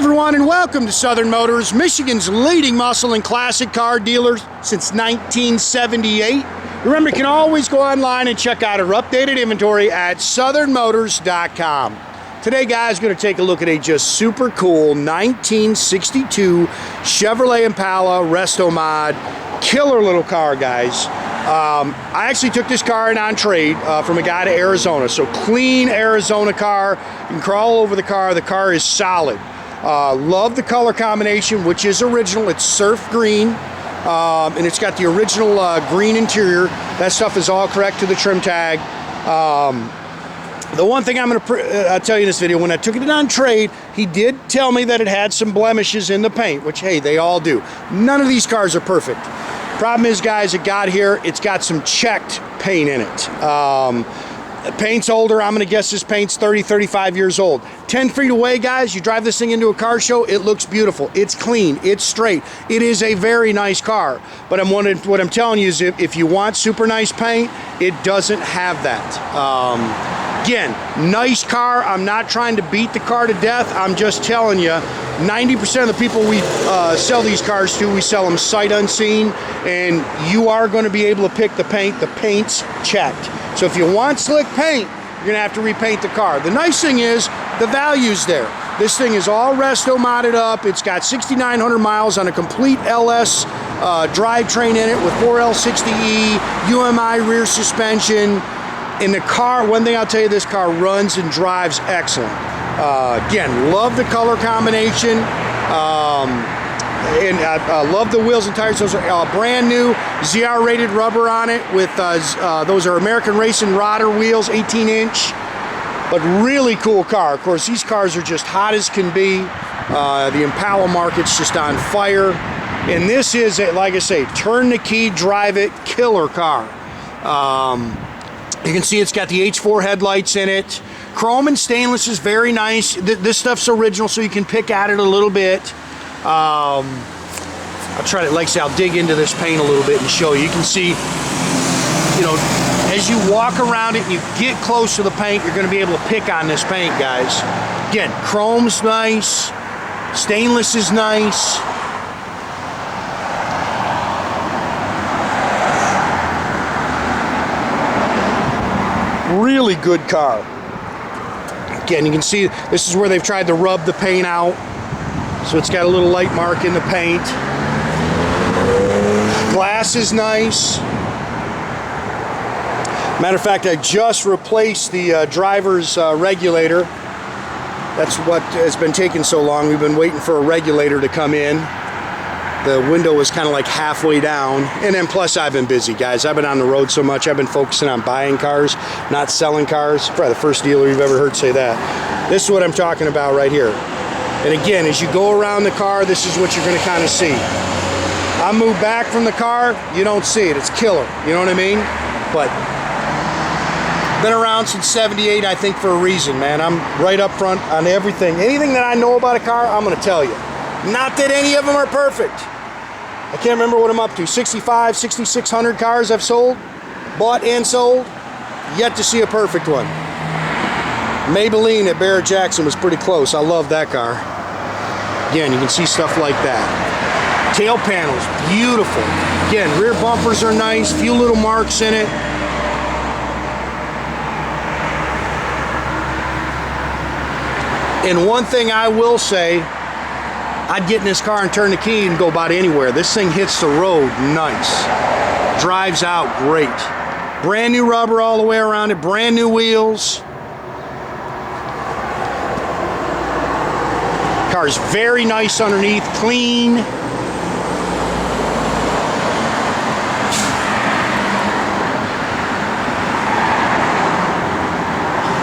everyone, and welcome to Southern Motors, Michigan's leading muscle and classic car dealer since 1978. Remember, you can always go online and check out our updated inventory at southernmotors.com. Today, guys, going to take a look at a just super cool 1962 Chevrolet Impala Restomod. Killer little car, guys. I actually took this car in on trade from a guy to Arizona. So clean Arizona car. You can crawl over the car. The car is solid. Love the color combination, which is original. It's surf green, and it's got the original green interior. That stuff is all correct to the trim tag. The one thing I'm going to tell you in this video, when I took it on trade, he did tell me that it had some blemishes in the paint, which, hey, they all do. None of these cars are perfect. Problem is, guys, it got here, it's got some checked paint in it. Paint's older. I'm going to guess this paint's 30, 35 years old. 10 feet away, guys, you drive this thing into a car show, it looks beautiful. It's clean. It's straight. It is a very nice car. But what I'm telling you is if you want super nice paint, it doesn't have that. Again, nice car. I'm not trying to beat the car to death. I'm just telling you, 90% of the people we sell these cars to, we sell them sight unseen, and you are going to be able to pick the paint. The paint's checked. So if you want slick paint, you're going to have to repaint the car. The nice thing is the value's there. This thing is all resto-modded up. It's got 6,900 miles on a complete LS drivetrain in it with 4L60E, UMI rear suspension. In the car, one thing I'll tell you, this car runs and drives excellent. Again, love the color combination. And I love the wheels and tires. Those are brand new ZR rated rubber on it with those are American Racing Rodder wheels, 18-inch, but really cool car. Of course, these cars are just hot as can be. The Impala market's just on fire, and this is, like I say, turn the key, drive it, killer car. You can see it's got the H4 headlights in it. Chrome and stainless is very nice. This stuff's original, so you can pick at it a little bit. I'll try to, like I say, I'll dig into this paint a little bit and show you. You can see, you know, as you walk around it and you get close to the paint, you're going to be able to pick on this paint, guys. Again, chrome's nice, stainless is nice. Really good car. Again, you can see this is where they've tried to rub the paint out. So it's got a little light mark in the paint. Glass is nice. Matter of fact, I just replaced the driver's regulator. That's what has been taking so long. We've been waiting for a regulator to come in. The window was kind of like halfway down. And then plus I've been busy, guys. I've been on the road so much. I've been focusing on buying cars, not selling cars. Probably the first dealer you've ever heard say that. This is what I'm talking about right here. And again, as you go around the car, this is what you're going to kind of see. I move back from the car, you don't see it. It's killer. You know what I mean? But been around since '78, I think, for a reason, man. I'm right up front on everything. Anything that I know about a car, I'm going to tell you. Not that any of them are perfect. I can't remember what I'm up to. 65, 6,600 cars I've sold, bought and sold. Yet to see a perfect one. Maybelline at Barrett-Jackson was pretty close. I love that car. Again, you can see stuff like that. Tail panels, beautiful. Again, rear bumpers are nice. Few little marks in it. And one thing I will say, I'd get in this car and turn the key and go about anywhere. This thing hits the road nice. Drives out great. Brand new rubber all the way around it. Brand new wheels. Car's very nice underneath, clean.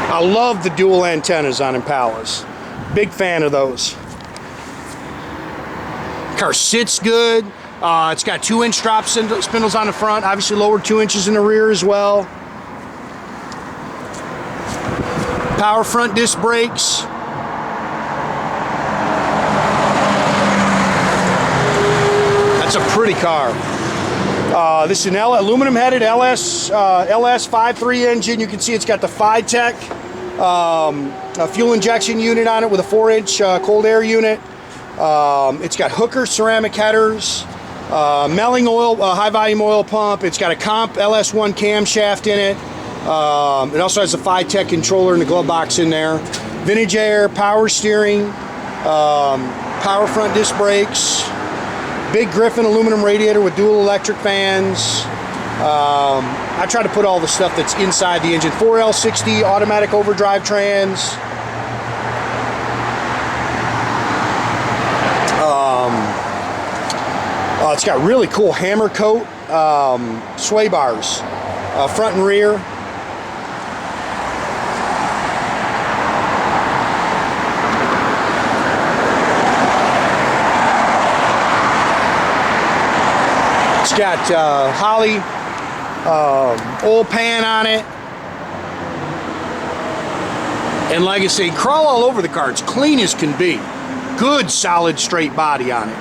I love the dual antennas on Impalas. Big fan of those. Car sits good. It's got 2-inch drop spindles on the front, obviously lowered 2 inches in the rear as well. Power front disc brakes. That's a pretty car. This is an aluminum headed LS 5.3 engine. You can see it's got the Fitech a fuel injection unit on it with a 4-inch cold air unit. It's got Hooker ceramic headers, Melling oil, high volume oil pump. It's got a Comp LS1 camshaft in it. It also has a Fitech controller in the glove box in there. Vintage air, power steering, power front disc brakes, big Griffin aluminum radiator with dual electric fans. I try to put all the stuff that's inside the engine. 4L60 automatic overdrive trans. It's got really cool hammer coat sway bars, front and rear. It's got Holley oil pan on it. And like I say, crawl all over the car. It's clean as can be. Good solid straight body on it.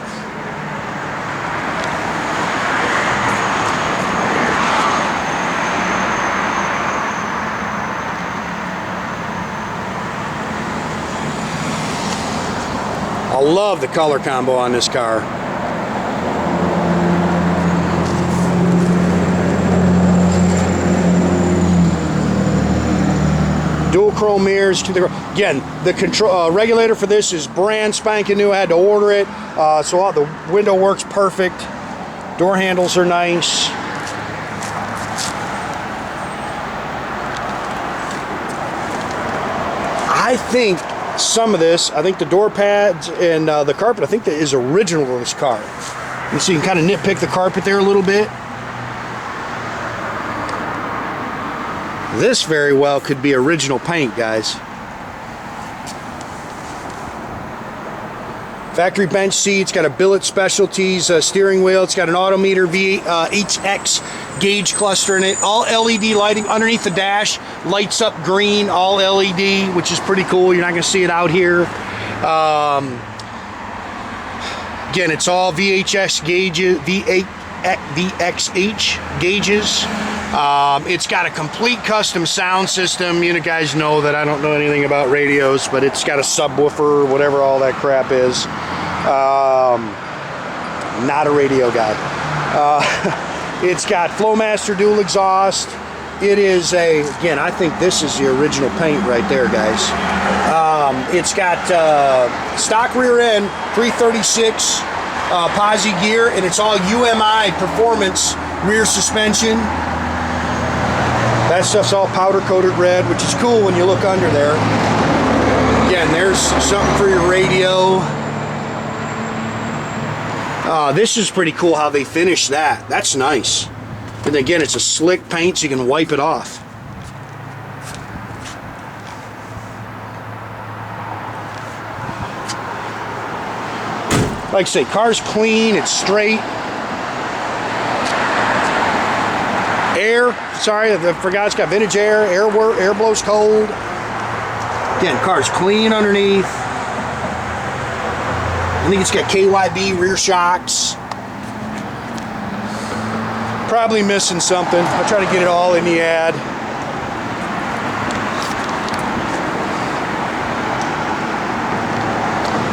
I love the color combo on this car. Dual chrome mirrors to the again. The control regulator for this is brand spanking new. I had to order it, so the window works perfect. Door handles are nice. I think some of this, I think the door pads and the carpet, I think that is original to this car. You see, you can kind of nitpick the carpet there a little bit. This very well could be original paint, guys. Factory bench seats, got a Billet Specialties steering wheel. It's got an Autometer VHX gauge cluster in it. All LED lighting underneath the dash. Lights up green, all LED, which is pretty cool. You're not going to see it out here. Again, it's all VHS gauges, VXH gauges. It's got a complete custom sound system. You guys know that I don't know anything about radios, but it's got a subwoofer, whatever all that crap is. Not a radio guy. It's got Flowmaster dual exhaust. It is again, I think this is the original paint right there, guys. It's got stock rear end, 336 posi gear, and it's all UMI Performance rear suspension. That stuff's all powder coated red, which is cool when you look under there. Again, there's something for your radio. This is pretty cool how they finish that. That's nice. And again, it's a slick paint so you can wipe it off. Like I say, car's clean, it's straight. Air, sorry, I forgot it's got vintage air. Air blows cold. Again, car's clean underneath. I think it's got KYB rear shocks. Probably missing something. I'll try to get it all in the ad.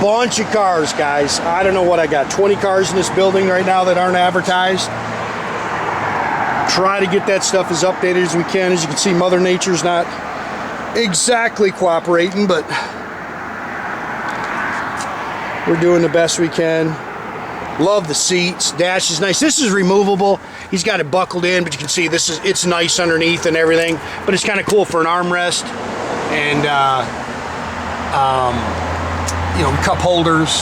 Bunch of cars, guys. I don't know what I got. 20 cars in this building right now that aren't advertised. Try to get that stuff as updated as we can. As you can see, Mother Nature's not exactly cooperating, but we're doing the best we can. Love the seats. Dash is nice. This is removable. He's got it buckled in, but you can see it's nice underneath and everything. But it's kind of cool for an armrest and you know, cup holders.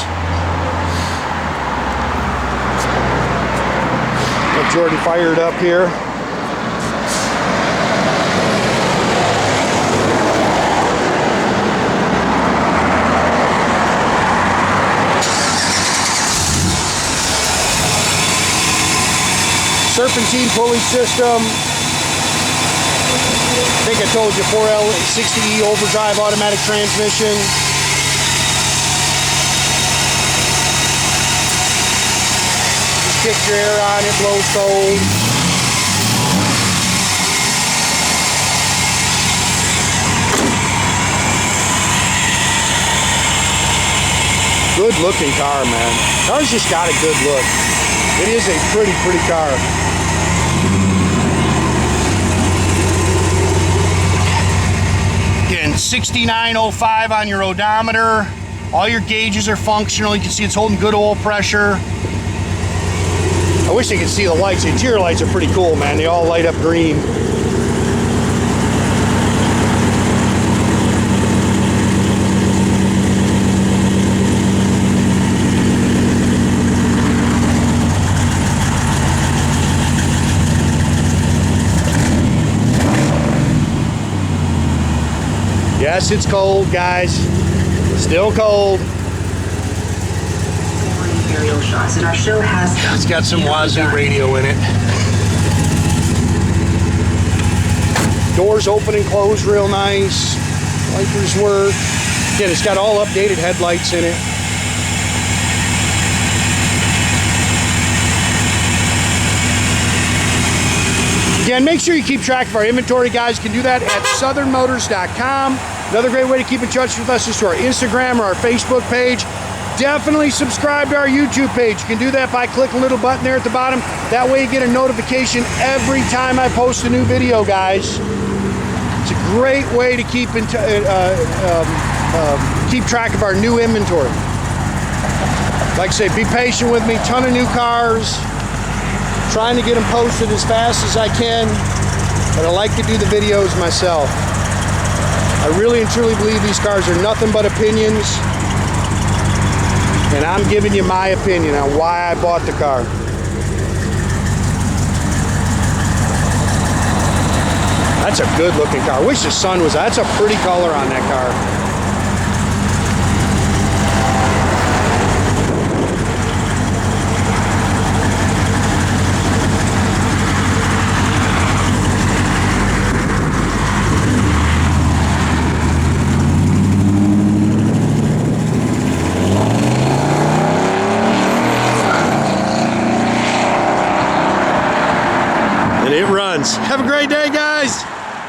Got Jordan fired up here. Serpentine pulley system. I think I told you 4L60E overdrive automatic transmission. Just kick your air on, it blows cold. Good looking car, man. Car's just got a good look. It is a pretty car. Again, 6905 on your odometer. All your gauges are functional. You can see it's holding good oil pressure. I wish they could see the lights. The interior lights are pretty cool, man. They all light up green. Yes, it's cold, guys. Still cold. Aerial shots, and our show has. It's got some Wazoo radio in it. Doors open and close real nice. Wipers work. Again, it's got all updated headlights in it. Again, make sure you keep track of our inventory, guys. You can do that at southernmotors.com. Another great way to keep in touch with us is to our Instagram or our Facebook page. Definitely subscribe to our YouTube page. You can do that by clicking a little button there at the bottom. That way you get a notification every time I post a new video, guys. It's a great way to keep track of our new inventory. Like I say, be patient with me. Ton of new cars. Trying to get them posted as fast as I can, but I like to do the videos myself. I really and truly believe these cars are nothing but opinions, and I'm giving you my opinion on why I bought the car. That's a good looking car. I wish the sun was, that's a pretty color on that car. It runs. Have a great day, guys.